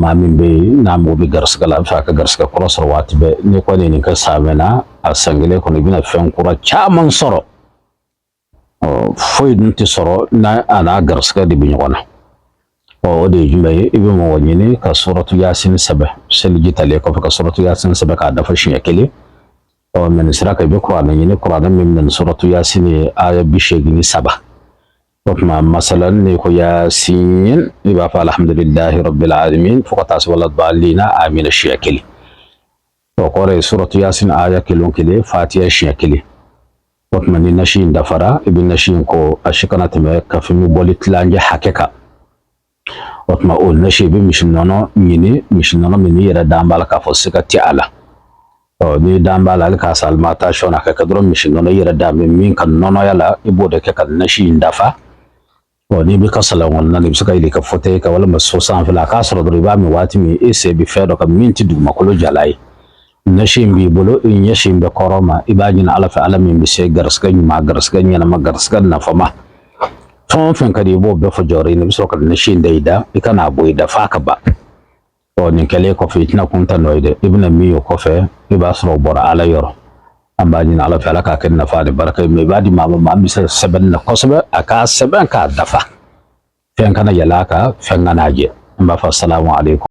ma min be na mo bi garska la fa ka garska kura sarwati be ni ko ni ka samena asangile ko ni bina fen kura chaman soro foy dun ti soro na ana garska di bi nyona o de jumbe ibe mo wonyini ka suratu yasin sabah sel jitale ko ka suratu yasin sabah ka da fashin yakele o men siraka be ko ana yini qur'an min suratu yasin aya bi shegini sabah وكما مثلا نيكو ياسين يبقى فالحمد لله رب العالمين فقط ولا الضالين آمين الشياكلي وقال سورة ياسين آية كيلون كلي فاتحة الشياكلي وكما نشين دفرا ابن نشين كو أشكنا تمك في مبولي تلانجي حكيكا وكما أول نشي بمشنونو مشنونو مني يرى دامبالا كفوسيكا تيالا ni dambala ka salmata shona ka kadro mishinono yira dami min kan nono yala ibode ke kan nashi ndafa ni bi kasala wonna ni bisaka ile ka fote ka wala maso san fila ka soro do ba mi wati mi ese bi fedo ka minti du makolo jalai nashi bi bolo in yashi be koroma ibajin ala fa ala min bi se garska ni ma garska ni na ma garska na fama ton fen ka di bo be fo jori ni bisaka nashi ndeida ikana boida fa ka ba ni kale ko fitna kunta noide ibna miyo ko fe ibasro bor ala yoro ambajin ala fa ala ka ken na fa de baraka me badi mama ma mi saban na kosobe aka saban ka dafa fen kana yalaka fen ngana je amba fa assalamu alaikum